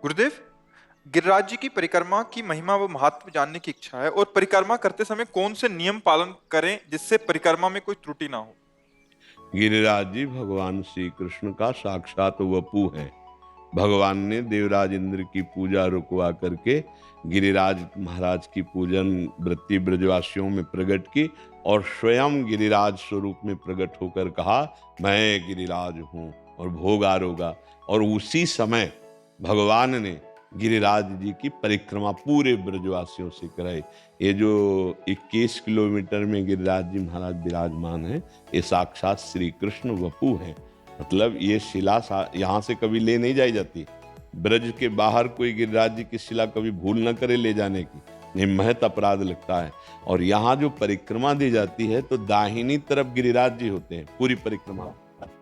गुरुदेव, गिरिराज जी की परिक्रमा की महिमा व महत्व जानने की इच्छा है और परिक्रमा करते समय कौन से नियम पालन करें जिससे परिक्रमा में कोई त्रुटि ना हो। गिरिराज जी भगवान श्री कृष्ण का साक्षात वपु हैं। भगवान ने देवराज इंद्र की पूजा रुकवा करके गिरिराज महाराज की पूजन वृत्ति ब्रजवासियों में प्रकट की और स्वयं गिरिराज स्वरूप में प्रकट होकर कहा, मैं गिरिराज हूँ और भोग आरोगा। और उसी समय भगवान ने गिरिराज जी की परिक्रमा पूरे ब्रजवासियों से कराई। ये जो 21 किलोमीटर में गिरिराज जी महाराज विराजमान है, ये साक्षात श्री कृष्ण वपु हैं। मतलब ये शिला यहाँ से कभी ले नहीं जाई जाती। ब्रज के बाहर कोई गिरिराज जी की शिला कभी भूल न करे ले जाने की, नहीं महत अपराध लगता है। और यहाँ जो परिक्रमा दी जाती है तो दाहिनी तरफ गिरिराज जी होते हैं पूरी परिक्रमा।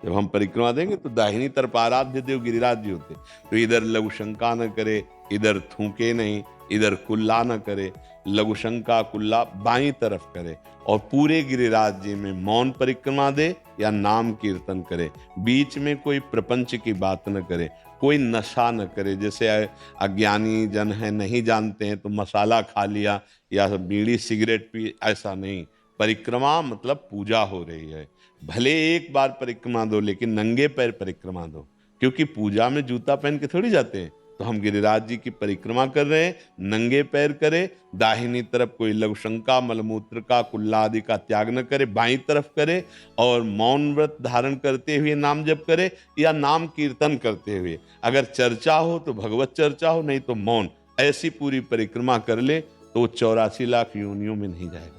जब हम परिक्रमा देंगे तो दाहिनी तरफ आराध्य देव गिरिराज जी होते हैं। तो इधर लघु शंका न करे, इधर थूके नहीं, इधर कुल्ला न करे। लघु शंका कुल्ला बाई तरफ करे और पूरे गिरिराज जी में मौन परिक्रमा दे या नाम कीर्तन करे। बीच में कोई प्रपंच की बात न करे, कोई नशा न करे। जैसे अज्ञानी जन है, नहीं जानते हैं तो मसाला खा लिया या बीड़ी सिगरेट पी, ऐसा नहीं। परिक्रमा मतलब पूजा हो रही है। भले एक बार परिक्रमा दो लेकिन नंगे पैर परिक्रमा दो, क्योंकि पूजा में जूता पहन के थोड़ी जाते हैं। तो हम गिरिराज जी की परिक्रमा कर रहे हैं, नंगे पैर करे। दाहिनी तरफ कोई लघुशंका मलमूत्र का कुल्ला आदि का त्याग न करे, बाईं तरफ करे और मौन व्रत धारण करते हुए नाम जप करे या नाम कीर्तन करते हुए। अगर चर्चा हो तो भगवत चर्चा हो, नहीं तो मौन। ऐसी पूरी परिक्रमा कर ले तो 84 लाख योनियों में नहीं जाएगा।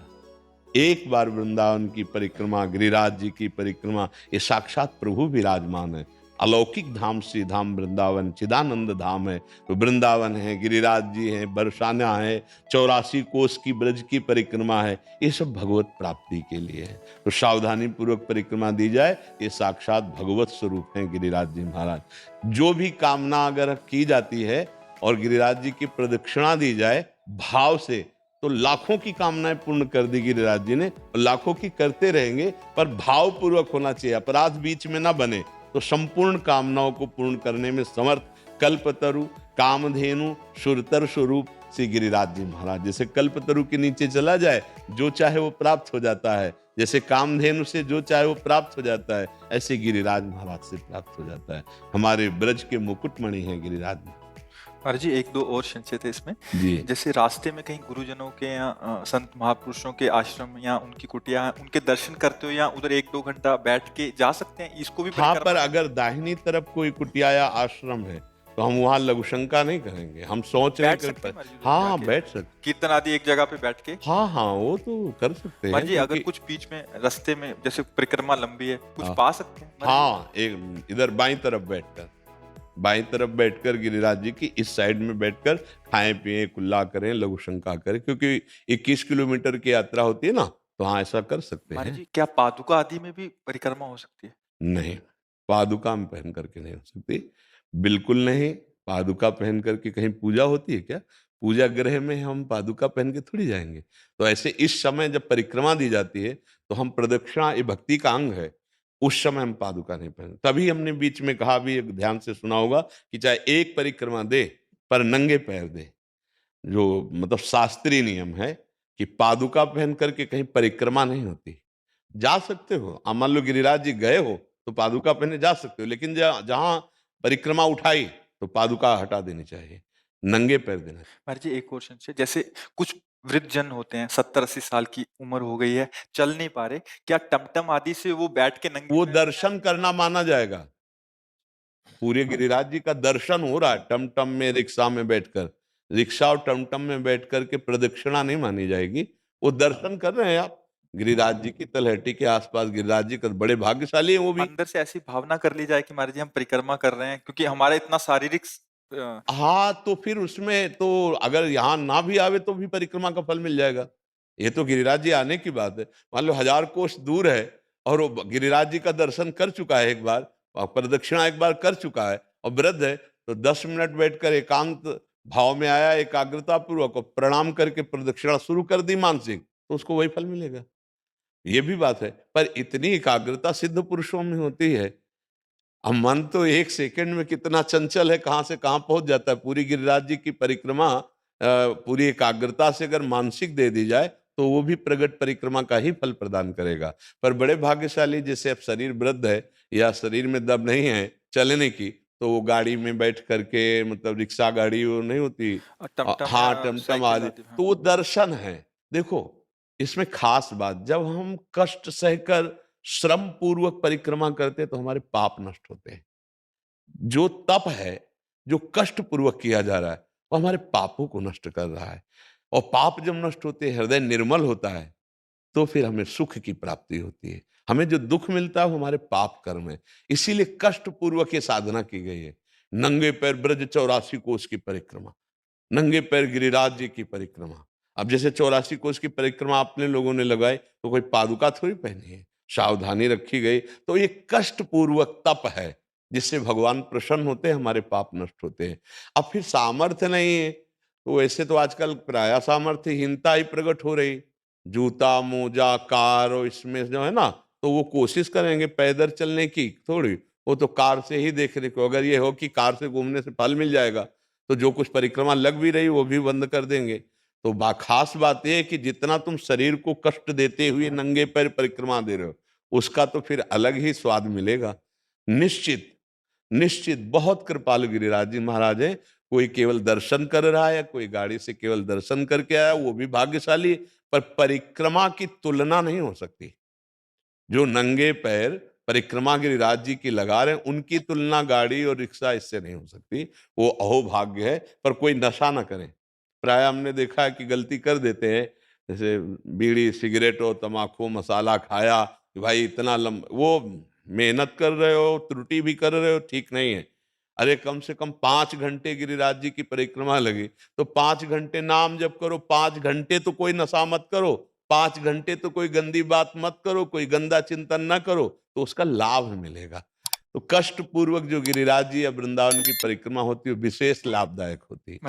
एक बार वृंदावन की परिक्रमा, गिरिराज जी की परिक्रमा, ये साक्षात प्रभु विराजमान है। अलौकिक धाम श्री धाम वृंदावन चिदानंद धाम है। तो वृंदावन है, गिरिराज जी हैं, बरसाना है, 84 कोस की ब्रज की परिक्रमा है। ये सब भगवत प्राप्ति के लिए है। तो सावधानी पूर्वक परिक्रमा दी जाए। ये साक्षात भगवत स्वरूप हैं गिरिराज जी महाराज। जो भी कामना अगर की जाती है और गिरिराज जी की प्रदक्षिणा दी जाए भाव से, तो लाखों की कामनाएं पूर्ण कर दी गिरिराज जी ने। लाखों की करते रहेंगे, पर भाव पूर्वक होना चाहिए, अपराध बीच में ना बने। तो संपूर्ण कामनाओं को पूर्ण करने में समर्थ कल्पतरु कामधेनु सुरतर स्वरूप श्री गिरिराज जी महाराज। जैसे कल्पतरु के नीचे चला जाए, जो चाहे वो प्राप्त हो जाता है। जैसे कामधेनु से जो चाहे वो प्राप्त हो जाता है, ऐसे गिरिराज महाराज से प्राप्त हो जाता है। हमारे ब्रज के मुकुटमणि हैं गिरिराज महाराज। महाराज जी, एक दो और संशय थे इसमें। जी जैसे रास्ते में कहीं गुरुजनों के या संत महापुरुषों के आश्रम या उनकी कुटिया, उनके दर्शन करते हो या उधर एक दो घंटा बैठ के जा सकते हैं, इसको भी हाँ, परिक्रमा पर में? अगर दाहिनी तरफ कोई कुटिया या आश्रम है तो हम वहां लघुशंका नहीं करेंगे। हम सोच रहे बैठ हैं सकते हैं महाराज जी उधर हाँ जाके, बैठ सकते। कीर्तन आदि एक जगह पे बैठ के? हाँ हाँ, वो तो कर सकते महाराज हैं जी, अगर क्योंकि कुछ बीच में रास्ते में जैसे परिक्रमा लंबी है, कुछ हाँ पा सकते हैं महाराज जी? हाँ, एक इधर बाईं तरफ बैठकर गिरिराज जी की इस साइड में बैठकर खाएं पिए कुल्ला करें लघुशंका करें, क्योंकि 21 किलोमीटर की यात्रा होती है ना। तो हाँ, ऐसा कर सकते महाराज हैं। जी, क्या पादुका आदि में भी परिक्रमा हो सकती है? नहीं, पादुका में पहन करके नहीं हो सकती, बिल्कुल नहीं। पादुका पहन करके कहीं पूजा होती है क्या? पूजा गृह में हम पादुका पहन के थोड़ी जाएंगे। तो ऐसे इस समय जब परिक्रमा दी जाती है तो हम प्रदक्षिणा, ये भक्ति का अंग है, उस समय हम पादुका नहीं पहन। तभी हमने बीच में कहा भी, एक ध्यान से सुना होगा कि चाहे एक परिक्रमा दे पर नंगे पैर दे। जो मतलब शास्त्रीय नियम है कि पादुका पहन करके कहीं परिक्रमा नहीं होती। जा सकते हो, मान लो गिरिराज जी गए हो तो पादुका पहने जा सकते हो, लेकिन जहां परिक्रमा उठाई तो पादुका हटा देनी चाहिए, नंगे पैर देना। महाराज जी, एक और संशय। जैसे कुछ वृद्ध जन होते हैं, 70-80 साल की उम्र हो गई है, चल नहीं पा रहे, क्या टमटम आदि से वो बैठ के नंगे वो पैर? दर्शन करना माना जाएगा। पूरे गिरिराज जी का दर्शन हो रहा है टमटम में, रिक्शा में बैठकर। रिक्शा और टमटम में बैठ करके प्रदक्षिणा नहीं मानी जाएगी। वो दर्शन कर रहे हैं आप गिरिराज जी की तलहटी के आसपास। गिरिराज जी का बड़े भाग्यशाली है वो भी। अंदर से ऐसी भावना कर ली जाए कि महाराज जी हम परिक्रमा कर रहे हैं, क्योंकि हमारा इतना शारीरिक हाँ, तो फिर उसमें तो अगर यहाँ ना भी आवे तो भी परिक्रमा का फल मिल जाएगा। ये तो गिरिराज जी आने की बात है। मान लो 1000 कोस दूर है और वो गिरिराज जी का दर्शन कर चुका है एक बार, और प्रदक्षिणा एक बार कर चुका है और वृद्ध है, तो 10 मिनट बैठकर एकांत भाव में आया, एकाग्रता पूर्वक और प्रणाम करके प्रदक्षिणा शुरू कर दी मानसिक, तो उसको वही फल मिलेगा। ये भी बात है। पर इतनी एकाग्रता सिद्ध पुरुषों में होती है अब मन तो एक सेकंड में कितना चंचल है, कहाँ से कहाँ पहुंच जाता है। पूरी गिरिराज जी की परिक्रमा पूरी एकाग्रता से अगर मानसिक दे दी जाए तो वो भी प्रगट परिक्रमा का ही फल प्रदान करेगा। पर बड़े भाग्यशाली, जैसे अब शरीर वृद्ध है या शरीर में दम नहीं है चलने की, तो वो गाड़ी में बैठ करके, मतलब रिक्शा गाड़ी वो नहीं होती, टमटम या हाँ टमटम साइकिल आदि, आदि, हाँ। तो वो दर्शन है। देखो, इसमें खास बात, जब हम कष्ट सहकर श्रम पूर्वक परिक्रमा करते हैं तो हमारे पाप नष्ट होते हैं। जो तप है, जो कष्ट पूर्वक किया जा रहा है, वो हमारे पापों को नष्ट कर रहा है। और पाप जब नष्ट होते हैं, हृदय निर्मल होता है, तो फिर हमें सुख की प्राप्ति होती है। हमें जो दुख मिलता है वो हमारे पाप कर्म है। इसीलिए कष्ट पूर्वक ये साधना की गई है। नंगे पैर ब्रज 84 कोस की परिक्रमा, नंगे पैर गिरिराज जी की परिक्रमा। अब जैसे 84 कोस की परिक्रमा आपने लोगों ने लगाई, तो कोई पादुका थोड़ी पहनी है, सावधानी रखी गई। तो ये कष्ट पूर्वक तप है, जिससे भगवान प्रसन्न होते हैं, हमारे पाप नष्ट होते हैं। अब फिर सामर्थ्य नहीं है, तो वैसे तो आजकल प्राय सामर्थ्यहीनता ही प्रकट हो रही। जूता मोजा कार और इसमें जो है ना, तो वो कोशिश करेंगे पैदल चलने की थोड़ी, वो तो कार से ही देखने को। अगर ये हो कि कार से घूमने से फल मिल जाएगा, तो जो कुछ परिक्रमा लग भी रही वो भी बंद कर देंगे। तो खास बात यह है कि जितना तुम शरीर को कष्ट देते हुए नंगे पैर परिक्रमा दे रहे हो, उसका तो फिर अलग ही स्वाद मिलेगा। निश्चित निश्चित बहुत कृपालु गिरिराज जी महाराज है। कोई केवल दर्शन कर रहा है, कोई गाड़ी से केवल दर्शन करके आया, वो भी भाग्यशाली। पर परिक्रमा की तुलना नहीं हो सकती। जो नंगे पैर परिक्रमा गिरिराज जी की लगा रहे हैं, उनकी तुलना गाड़ी और रिक्शा इससे नहीं हो सकती। वो अहोभाग्य है। पर कोई नशा ना करें। प्राय हमने देखा है कि गलती कर देते हैं, जैसे बीड़ी सिगरेट और तम्बाकू मसाला खाया कि भाई इतना वो मेहनत कर रहे हो, त्रुटि भी कर रहे हो, ठीक नहीं है। अरे कम से कम 5 घंटे गिरिराज जी की परिक्रमा लगी, तो 5 घंटे नाम जप करो, 5 घंटे तो कोई नशा मत करो, 5 घंटे तो कोई गंदी बात मत करो, कोई गंदा चिंतन ना करो, तो उसका लाभ मिलेगा। तो कष्ट पूर्वक जो गिरिराज जी या वृंदावन की परिक्रमा होती है, विशेष लाभदायक होती है।